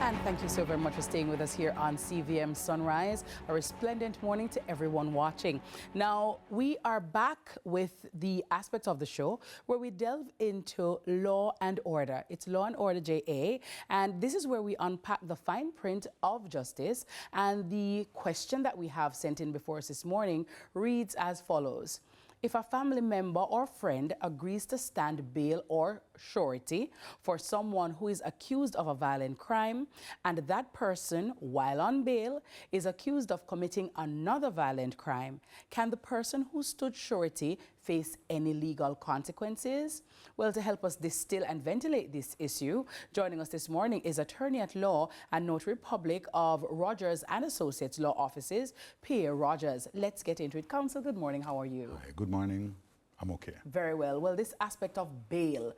And thank you so very much for staying with us here on CVM Sunrise. A resplendent morning to everyone watching. Now, we are back with the aspects of the show where we delve into law and order. It's Law and Order JA, and this is where we unpack the fine print of justice. And the question that we have sent in before us this morning reads as follows. If a family member or friend agrees to stand bail or surety for someone who is accused of a violent crime, and that person, while on bail, is accused of committing another violent crime, can the person who stood surety face any legal consequences? Well, to help us distill and ventilate this issue, joining us this morning is attorney at law and notary public of Rogers and Associates Law Offices, Pierre Rogers. Let's get into it. Counsel, good morning. How are you? Hi, good morning. I'm okay. Very well. Well, this aspect of bail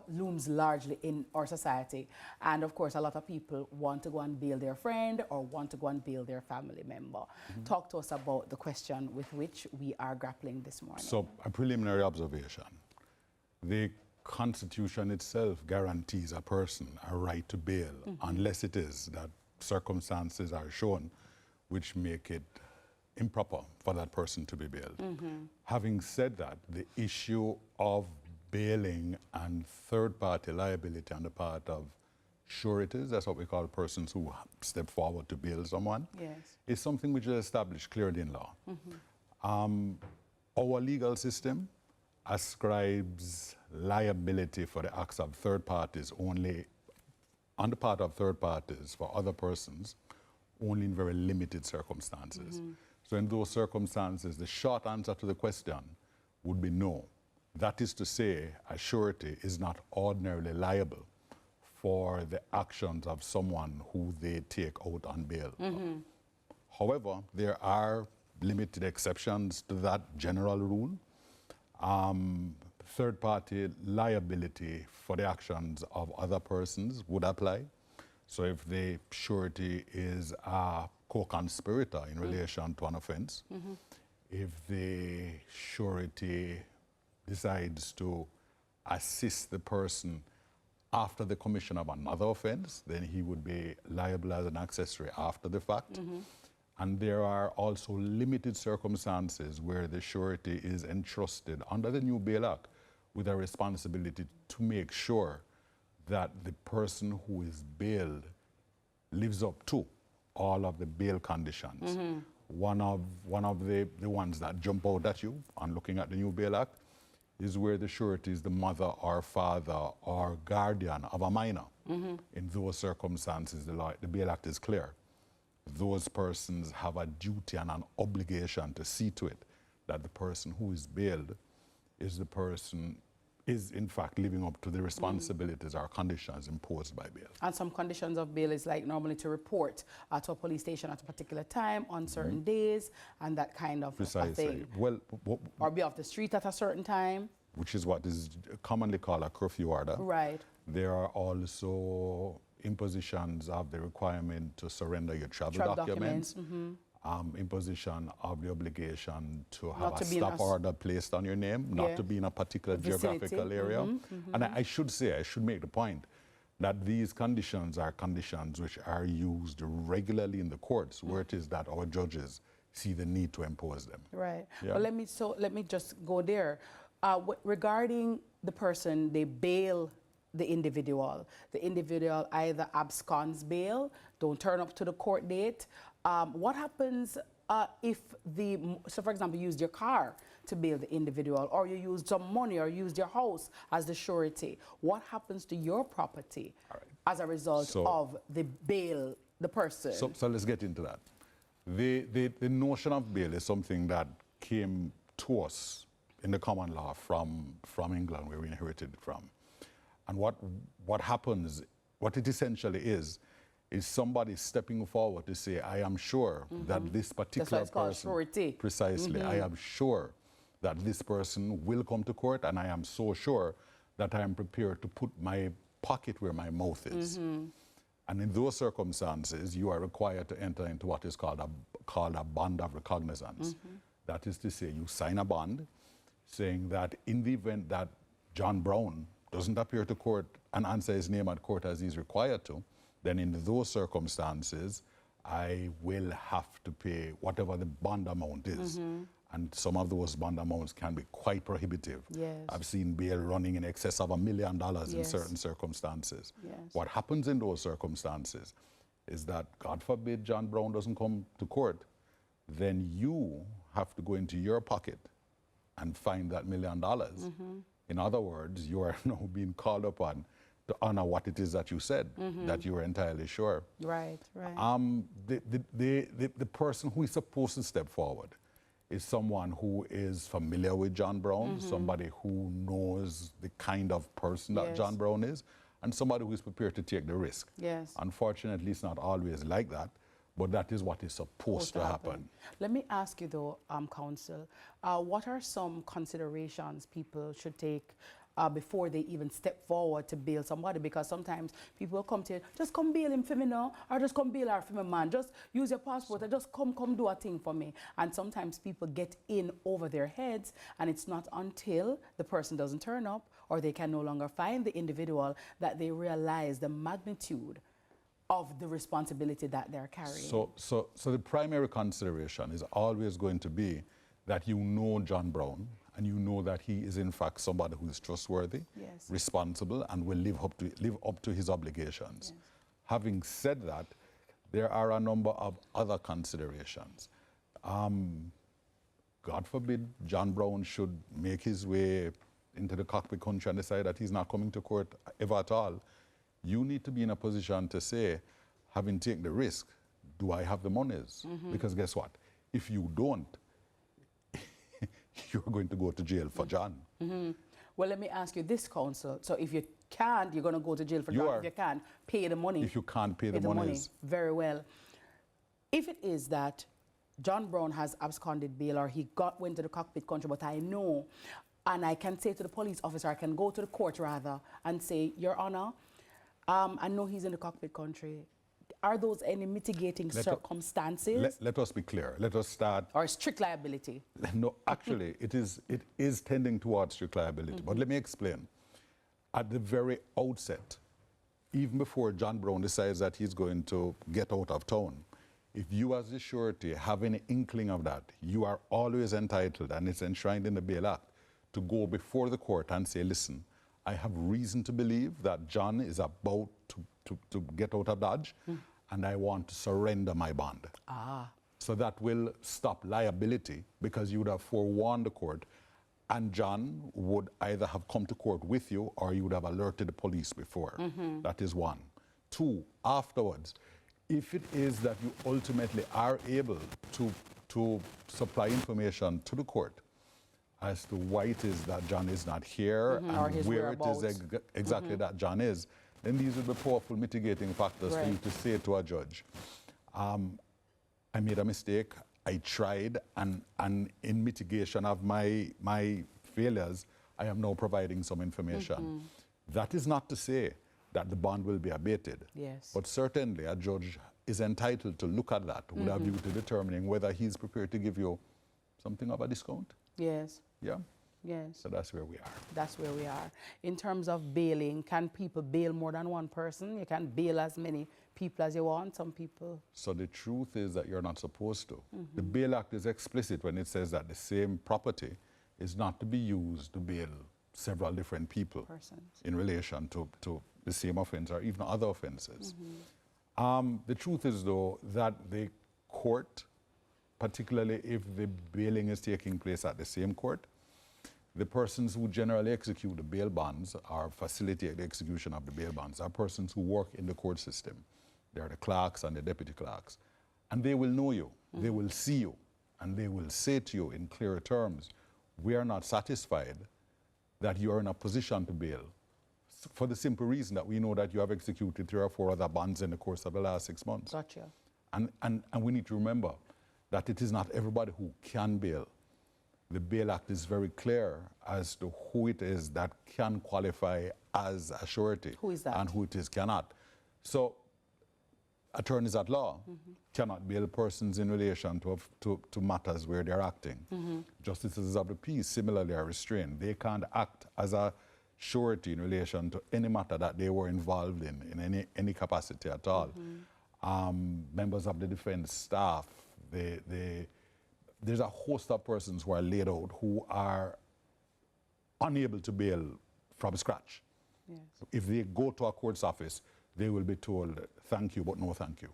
looms largely in our society. And of course, a lot of people want to go and bail their friend or want to go and bail their family member. Talk to us about the question with which we are grappling this morning. So, a preliminary observation. The Constitution itself guarantees a person a right to bail unless it is that circumstances are shown which make it improper for that person to be bailed. Having said that, the issue of bailing and third-party liability on the part of sureties, that's what we call persons who step forward to bail someone, is something which is established clearly in law. Our legal system ascribes liability for the acts of third parties only, on the part of third parties for other persons, only in very limited circumstances. So in those circumstances, the short answer to the question would be no. That is to say, a surety is not ordinarily liable for the actions of someone who they take out on bail. However, there are limited exceptions to that general rule. Third-party liability for the actions of other persons would apply. So if the surety is a co-conspirator in relation to an offense, if the surety decides to assist the person after the commission of another offense, then he would be liable as an accessory after the fact. And there are also limited circumstances where the surety is entrusted under the new Bail Act with a responsibility to make sure that the person who is bailed lives up to all of the bail conditions. One of the ones that jump out at you on looking at the new Bail Act is where the surety is the mother or father or guardian of a minor. In those circumstances, the Bail Act is clear. Those persons have a duty and an obligation to see to it that the person who is bailed is the person is in fact living up to the responsibilities or conditions imposed by bail. And some conditions of bail is like normally to report to a police station at a particular time on certain days and that kind of thing. Well, or be off the street at a certain time. Which is what is commonly called a curfew order. Right. There are also impositions of the requirement to surrender your travel documents. Imposition of the obligation to have a stop order placed on your name, not to be in a particular geographical area. And I should make the point that these conditions are conditions which are used regularly in the courts, where it is that our judges see the need to impose them. Right. Well, let me just go there. Regarding the person, they bail the individual either absconds bail, don't turn up to the court date. What happens if so for example, you used your car to bail the individual, or you used some money, or used your house as the surety? What happens to your property as a result of the bail, the person? So let's get into that. The notion of bail is something that came to us in the common law from England, where we inherited it from. And what happens, what it essentially is somebody stepping forward to say, I am sure that this particular person, precisely, I am sure that this person will come to court, and I am so sure that I am prepared to put my pocket where my mouth is. And in those circumstances, you are required to enter into what is called a bond of recognizance. That is to say, you sign a bond saying that in the event that John Brown doesn't appear to court and answer his name at court as he's required to, then in those circumstances, I will have to pay whatever the bond amount is. And some of those bond amounts can be quite prohibitive. Yes. I've seen bail running in excess of $1 million in Yes. certain circumstances. Yes. What happens in those circumstances is that, God forbid, John Brown doesn't come to court, then you have to go into your pocket and find that $1 million. In other words, you are now being called upon to honor what it is that you said, that you were entirely sure. Right, right. The person who is supposed to step forward is someone who is familiar with John Brown, somebody who knows the kind of person that Yes. John Brown is, and somebody who is prepared to take the risk. Yes. Unfortunately, it's not always like that, but that is what is supposed to happen. Let me ask you though, Counsel, what are some considerations people should take before they even step forward to bail somebody? Because sometimes people come to you, just come bail him for me now, or just come bail her for me, man. Just use your passport, or just come do a thing for me. And sometimes people get in over their heads, and it's not until the person doesn't turn up or they can no longer find the individual that they realize the magnitude of the responsibility that they're carrying. So the primary consideration is always going to be that you know John Brown, and you know that he is in fact somebody who is trustworthy, Yes. responsible, and will live up to his obligations. Yes. Having said that, there are a number of other considerations. God forbid John Brown should make his way into the cockpit country and decide that he's not coming to court ever at all. You need to be in a position to say, having taken the risk, do I have the monies? Because guess what? If you don't, you're going to go to jail for John. Well, let me ask you this, Counsel. So if you can't, you're going to go to jail for John. If you can't, pay the money. If you can't pay the monies. Very well. If it is that John Brown has absconded bail, or he went to the cockpit country, but I know, and I can say to the police officer, I can go to the court rather, and say, Your Honor, I know he's in the cockpit country. Are those any mitigating circumstances? Let us be clear. Let us start. Or strict liability? No, actually, it is tending towards strict liability. But let me explain. At the very outset, even before John Brown decides that he's going to get out of town, if you as the surety have any inkling of that, you are always entitled, and it's enshrined in the Bail Act, to go before the court and say, listen, I have reason to believe that John is about to get out of Dodge, and I want to surrender my bond. So that will stop liability, because you would have forewarned the court, and John would either have come to court with you, or you would have alerted the police before. That is one. Two, afterwards, if it is that you ultimately are able to supply information to the court as to why it is that John is not here, and where it is exactly that John is, then these are the powerful mitigating factors for you to say to a judge, I made a mistake, I tried, and in mitigation of my failures, I am now providing some information. That is not to say that the bond will be abated. Yes. But certainly a judge is entitled to look at that with a view to determining whether he's prepared to give you something of a discount. Yes. Yeah. Yes. So that's where we are. That's where we are. In terms of bailing, can people bail more than one person? You can bail as many people as you want, some people. So the truth is that you're not supposed to. The Bail Act is explicit when it says that the same property is not to be used to bail several different people in relation to the same offense or even other offenses. The truth is, though, that the court, particularly if the bailing is taking place at the same court, the persons who generally execute the bail bonds or facilitate the execution of the bail bonds are persons who work in the court system. They are the clerks and the deputy clerks. And they will know you, they will see you, and they will say to you in clear terms, we are not satisfied that you are in a position to bail, for the simple reason that we know that you have executed 3 or 4 other bonds in the course of the last 6 months. Gotcha. And we need to remember that it is not everybody who can bail. The Bail Act is very clear as to who it is that can qualify as a surety. Who is that? And who it is cannot. So attorneys at law cannot bail persons in relation to matters where they're acting. Justices of the peace similarly are restrained. They can't act as a surety in relation to any matter that they were involved in any capacity at all. Members of the defense staff, there's a host of persons who are laid out who are unable to bail from scratch. Yes. If they go to a court's office, they will be told, thank you, but no thank you.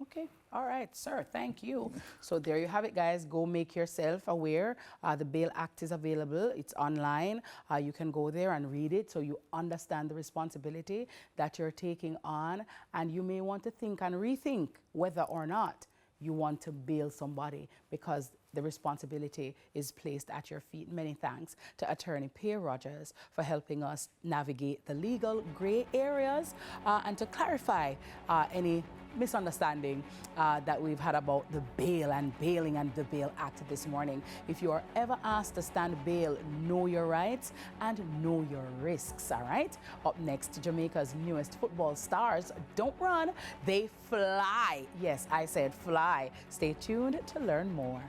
Okay, all right, sir, thank you. So there you have it, guys. Go make yourself aware. The Bail Act is available. It's online. You can go there and read it so you understand the responsibility that you're taking on. And you may want to think and rethink whether or not you want to bail somebody, because the responsibility is placed at your feet. Many thanks to Attorney Pierre Rogers for helping us navigate the legal gray areas and to clarify any misunderstanding that we've had about the bail and bailing and the Bail Act this morning. If you are ever asked to stand bail, know your rights and know your risks, all right? Up next, Jamaica's newest football stars don't run, they fly. Yes, I said fly. Stay tuned to learn more.